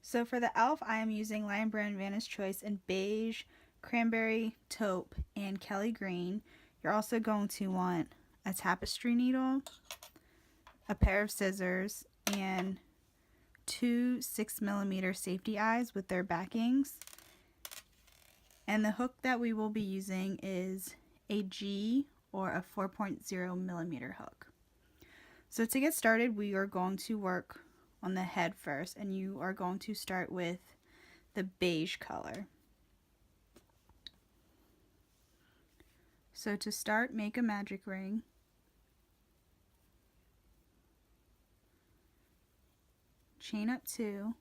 So for the elf, I am using Lion Brand Vanna's Choice in beige, cranberry, taupe, and Kelly green. You're also going to want a tapestry needle, a pair of scissors, and two 6mm safety eyes with their backings. And the hook that we will be using is a G or a 4.0mm hook. So to get started, we are going to work on the head first, and you are going to start with the beige color. So to start, make a magic ring. Chain up 2,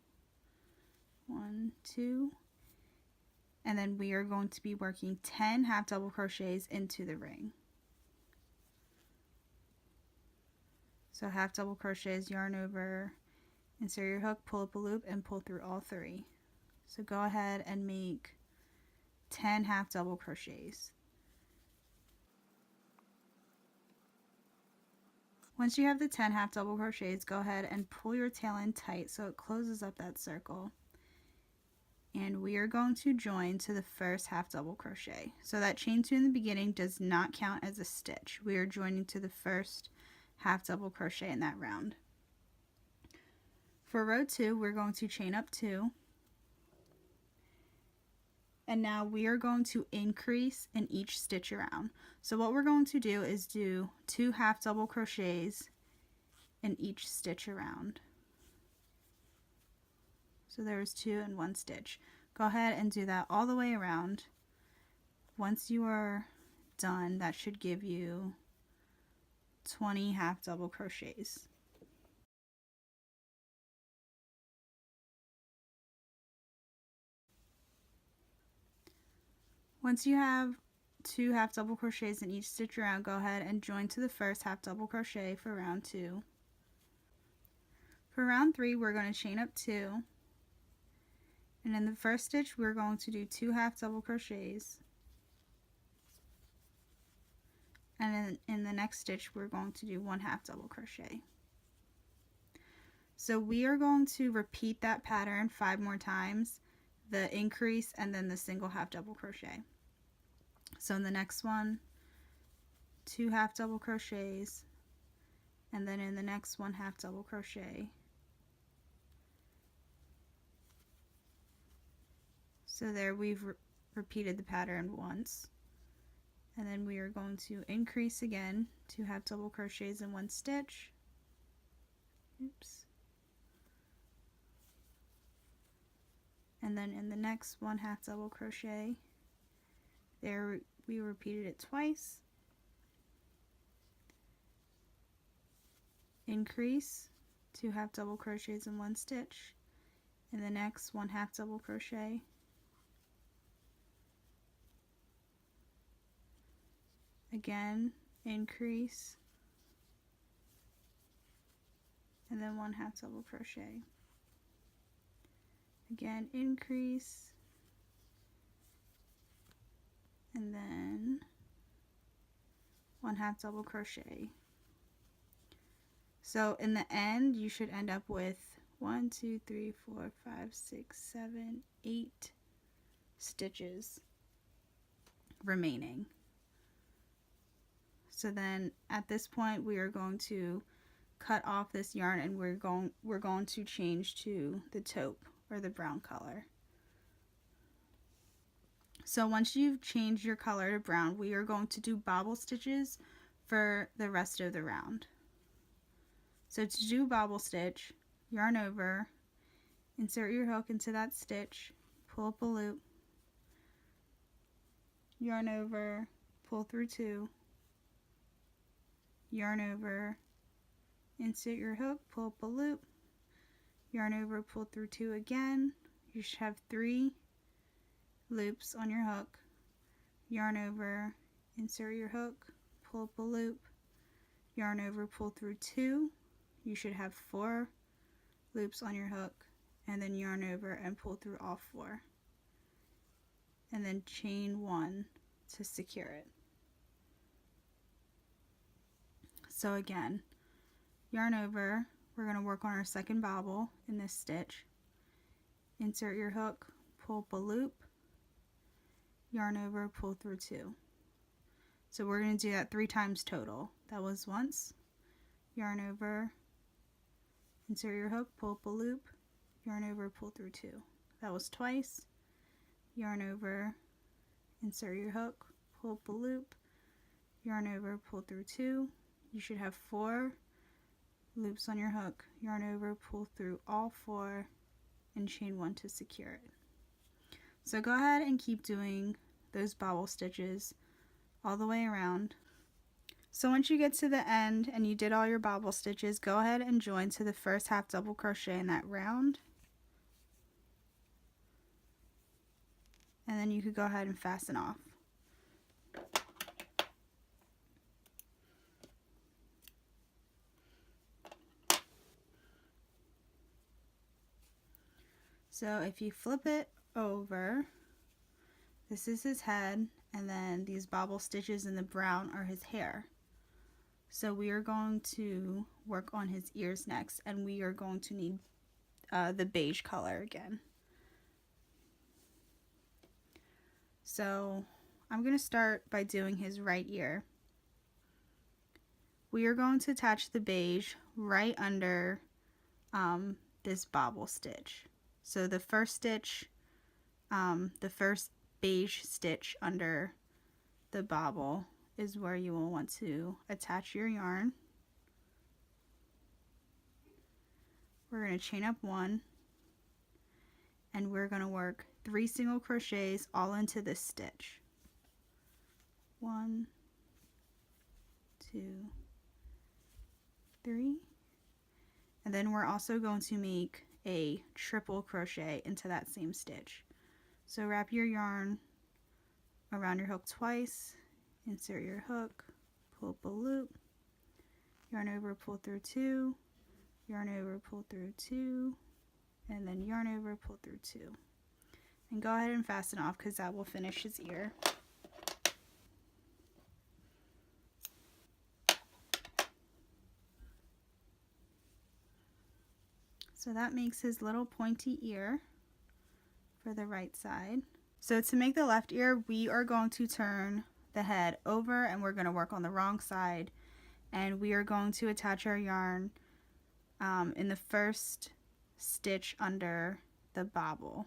1, 2, and then we are going to be working 10 half double crochets into the ring. So half double crochets, yarn over, insert your hook, pull up a loop, and pull through all 3. So go ahead and make 10 half double crochets. Once you have the 10 half double crochets, go ahead and pull your tail in tight so it closes up that circle. And we are going to join to the first half double crochet. So that chain 2 in the beginning does not count as a stitch. We are joining to the first half double crochet in that round. For row 2, we're going to chain up 2. And now we are going to increase in each stitch around. So what we're going to do is do 2 half double crochets in each stitch around. So there's 2 in 1 stitch. Go ahead and do that all the way around. Once you are done, that should give you 20 half double crochets. Once you have 2 half double crochets in each stitch around, go ahead and join to the first half double crochet for round 2. For round 3, we're going to chain up 2, and in the first stitch we're going to do 2 half double crochets, and then in the next stitch we're going to do 1 half double crochet. So we are going to repeat that pattern 5 more times, the increase and then the single half double crochet. So in the next one, 2 half double crochets, and then in the next 1 half double crochet. So there we've repeated the pattern once, and then we are going to increase again, 2 half double crochets in 1 stitch. Oops. And then in the next 1 half double crochet, there we repeated it twice. Increase, 2 half double crochets in 1 stitch. In the next, 1 half double crochet. Again, increase, and then 1 half double crochet. Again, increase, and then 1 half double crochet. So in the end, you should end up with 1, 2, 3, 4, 5, 6, 7, 8 stitches remaining. So then at this point we are going to cut off this yarn, and we're going to change to the taupe or the brown color. So once you've changed your color to brown, we are going to do bobble stitches for the rest of the round. So to do bobble stitch, yarn over, insert your hook into that stitch, pull up a loop, yarn over, pull through 2, yarn over, insert your hook, pull up a loop, yarn over, pull through 2 again. You should have 3 loops on your hook, yarn over, insert your hook, pull up a loop, yarn over, pull through 2. You should have 4 loops on your hook, and then yarn over and pull through all 4, and then chain 1 to secure it. So again, yarn over, we're going to work on our second bobble in this stitch, insert your hook, pull up a loop, yarn over, pull through 2. So we're going to do that 3 times total. That was once, yarn over, insert your hook, pull up a loop, yarn over, pull through 2. That was twice, yarn over, insert your hook, pull up a loop, yarn over, pull through 2. You should have 4 loops on your hook, yarn over, pull through all 4, and chain 1 to secure it. So go ahead and keep doing those bobble stitches all the way around. So once you get to the end and you did all your bobble stitches, go ahead and join to the first half double crochet in that round. And then you could go ahead and fasten off. So if you flip it over, this is his head, and then these bobble stitches in the brown are his hair. So we are going to work on his ears next, and we are going to need the beige color again. So I'm going to start by doing his right ear. We are going to attach the beige right under this bobble stitch. So the first stitch, the first beige stitch under the bobble is where you will want to attach your yarn. We're going to chain up 1, and we're going to work 3 single crochets all into this stitch. 1, 2, 3, and then we're also going to make a triple crochet into that same stitch. So wrap your yarn around your hook twice, insert your hook, pull up a loop, yarn over, pull through 2, yarn over, pull through 2, and then yarn over, pull through 2. And go ahead and fasten off because that will finish his ear. So that makes his little pointy ear for the right side. So to make the left ear, we are going to turn the head over and we're going to work on the wrong side. And we are going to attach our yarn in the first stitch under the bobble.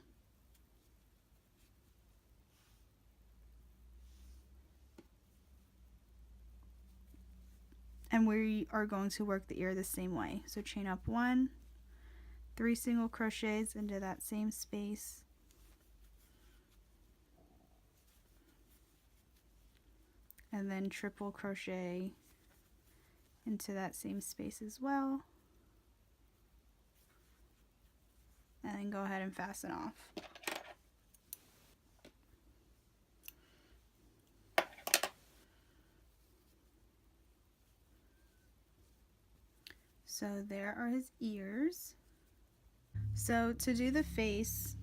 And we are going to work the ear the same way. So chain up 1, 3 single crochets into that same space, and then triple crochet into that same space as well, and then go ahead and fasten off. So there are his ears. So to do the face,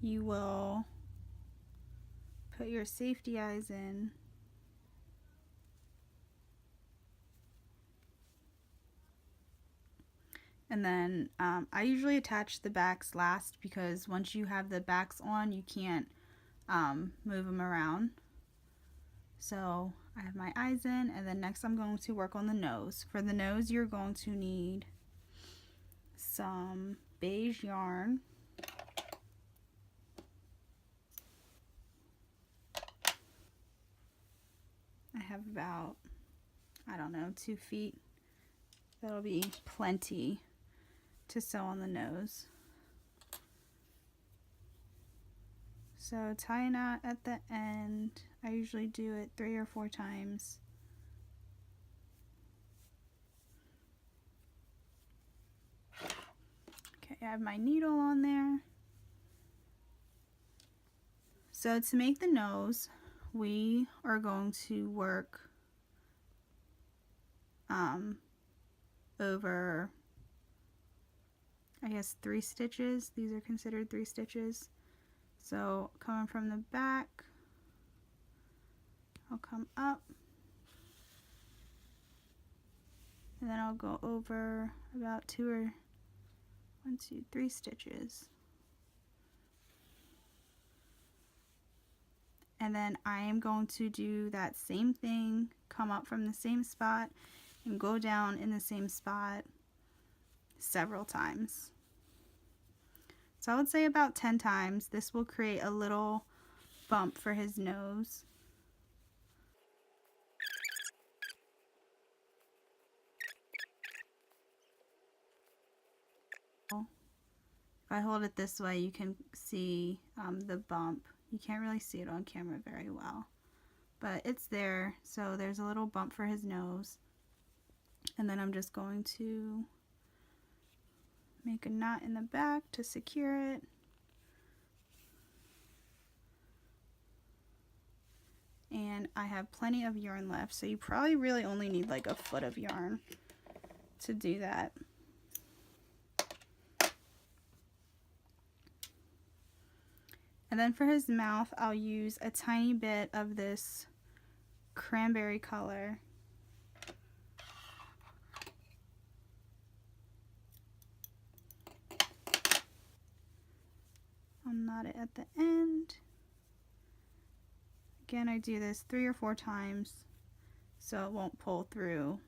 you will put your safety eyes in, and then I usually attach the backs last because once you have the backs on, you can't move them around. So I have my eyes in, and then next I'm going to work on the nose. For the nose, you're going to need some beige yarn. I have about, I don't know, 2 feet. That'll be plenty to sew on the nose. So tie a knot at the end. I usually do it 3 or 4 times. Okay, I have my needle on there. So to make the nose, we are going to work over, I guess, 3 stitches. These are considered 3 stitches. So coming from the back, I'll come up, and then I'll go over about 2 or 1, 2, 3 stitches. And then I am going to do that same thing, come up from the same spot and go down in the same spot several times. So I would say about 10 times. This will create a little bump for his nose. If I hold it this way, you can see the bump. You can't really see it on camera very well, but it's there. So there's a little bump for his nose. And then I'm just going to make a knot in the back to secure it. And I have plenty of yarn left, so you probably really only need like a foot of yarn to do that. And then for his mouth, I'll use a tiny bit of this cranberry color. I'll knot it at the end. Again, I do this 3 or 4 times so it won't pull through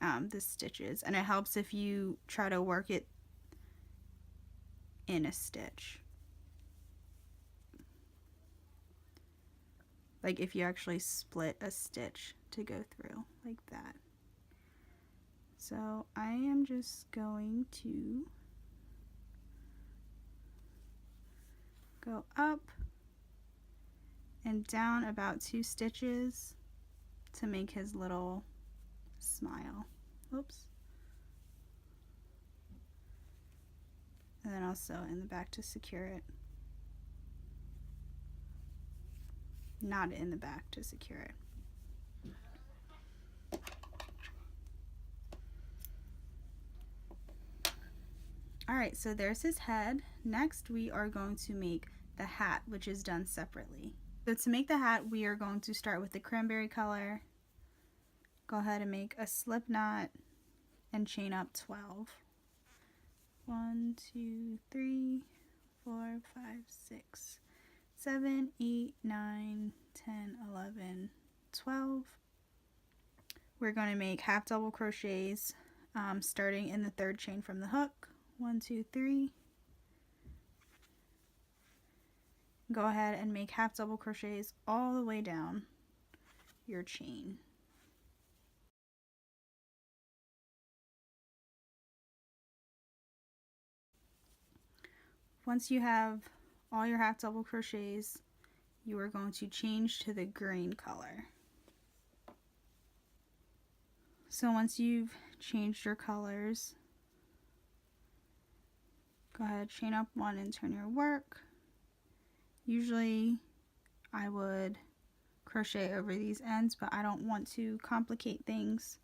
the stitches. And it helps if you try to work it in a stitch. Like if you actually split a stitch to go through like that. So I am just going to go up and down about 2 stitches to make his little smile. Oops. And then I'll sew in the back to secure it. Knot it in the back to secure it. Alright, so there's his head. Next we are going to make the hat, which is done separately. So to make the hat, we are going to start with the cranberry color. Go ahead and make a slip knot and chain up 12. 1, 2, 3, 4, 5, 6, 7, 8, 9, 10, 11, 12. We're going to make half double crochets starting in the 3rd chain from the hook. 1, 2, 3. Go ahead and make half double crochets all the way down your chain. Once you have all your half double crochets, you are going to change to the green color. So once you've changed your colors, go ahead, chain up 1 and turn your work. Usually I would crochet over these ends, but I don't want to complicate things,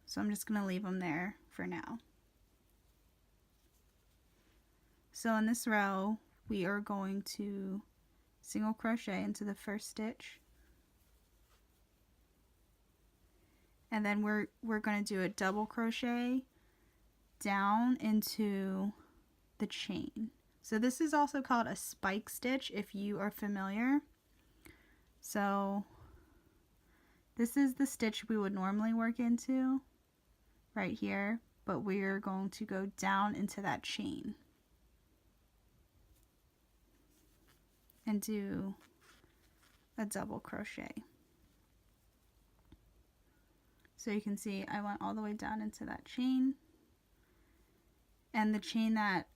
so I'm just going to leave them there for now. So in this row, we are going to single crochet into the 1st stitch, and then we're going to do a double crochet down into the chain. So this is also called a spike stitch if you are familiar. So this is the stitch we would normally work into right here, but we're going to go down into that chain and do a double crochet. So you can see I went all the way down into that chain, and the chain that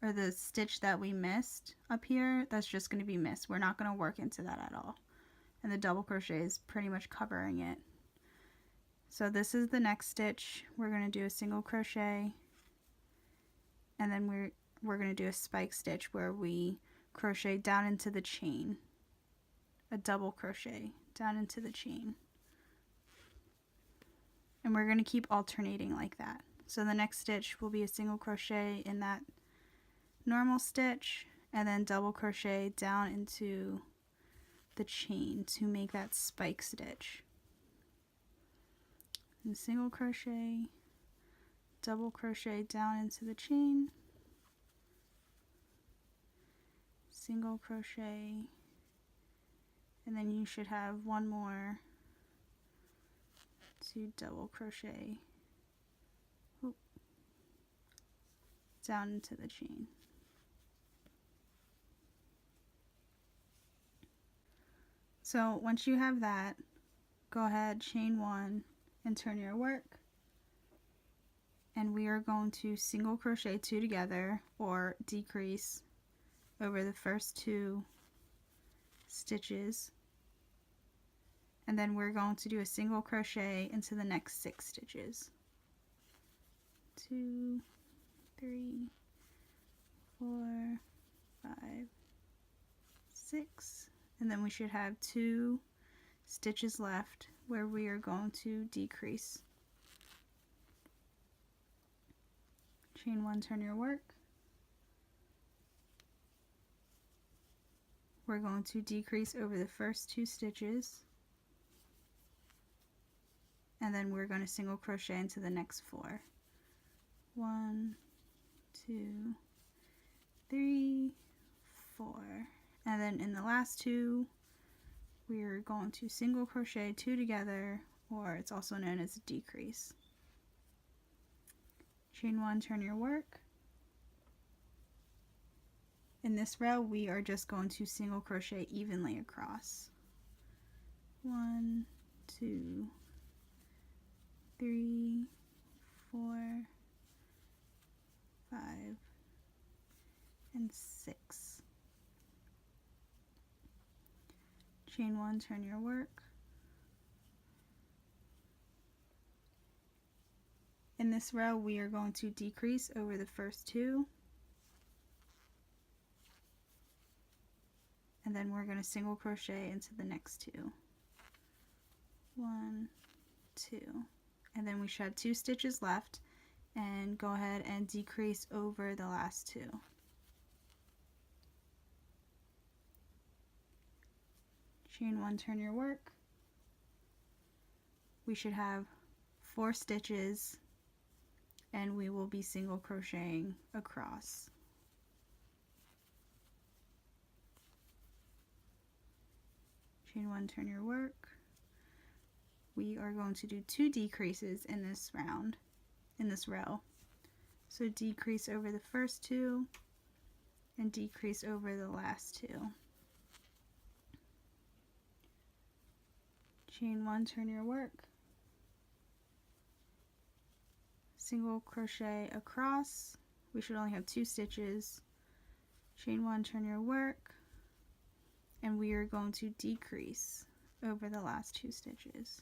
or the stitch that we missed up here, that's just going to be missed. We're not going to work into that at all, and the double crochet is pretty much covering it. So this is the next stitch. We're going to do a single crochet, and then we're going to do a spike stitch where we crochet down into the chain, a double crochet down into the chain, and we're going to keep alternating like that. So the next stitch will be a single crochet in that normal stitch, and then double crochet down into the chain to make that spike stitch. and single crochet, double crochet down into the chain, single crochet, and then you should have one more to double crochet down into the chain. So once you have that, go ahead, chain one and turn your work, and we are going to single crochet two together or decrease over the first two stitches, and then we're going to do a single crochet into the next 6 stitches. 2, 3, 4, 5, 6, and then we should have 2 stitches left where we are going to decrease. Chain one, turn your work. We're going to decrease over the first 2 stitches, and then we're going to single crochet into the next 4. 1, 2, 3, 4, and then in the last 2 we're going to single crochet 2 together, or it's also known as a decrease. Chain 1, turn your work. In this row we are just going to single crochet evenly across. 1, 2, 3, 4, 5, and 6. Chain 1, turn your work. In this row we are going to decrease over the first 2, and then we're going to single crochet into the next 2. 1, 2, and then we should have 2 stitches left, and go ahead and decrease over the last 2. Chain 1, turn your work. We should have 4 stitches, and we will be single crocheting across. Chain 1, turn your work. We are going to do 2 decreases in this row. So decrease over the first 2 and decrease over the last 2. Chain 1, turn your work. Single crochet across. We should only have 2 stitches. Chain 1, turn your work, and we are going to decrease over the last 2 stitches.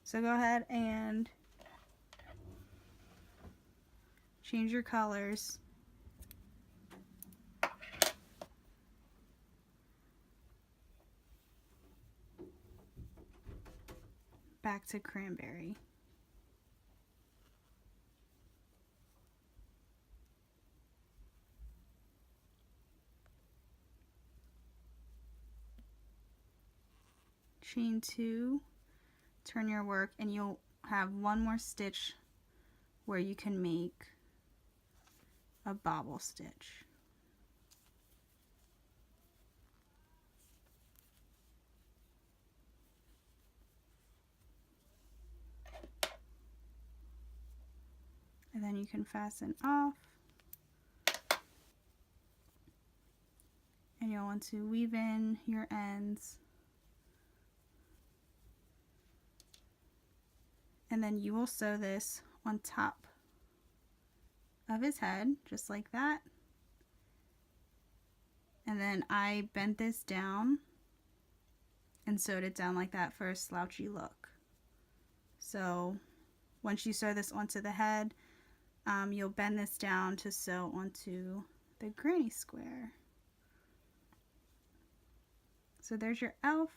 So go ahead and change your colors. Back to cranberry. Chain 2, turn your work, and you'll have one more stitch where you can make a bobble stitch. And then you can fasten off, and you'll want to weave in your ends, and then you will sew this on top of his head just like that. And then I bent this down and sewed it down like that for a slouchy look. So once you sew this onto the head, you'll bend this down to sew onto the granny square. So there's your elf.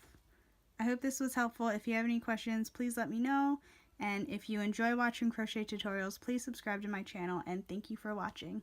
I hope this was helpful. If you have any questions, please let me know. And if you enjoy watching crochet tutorials, please subscribe to my channel, and thank you for watching.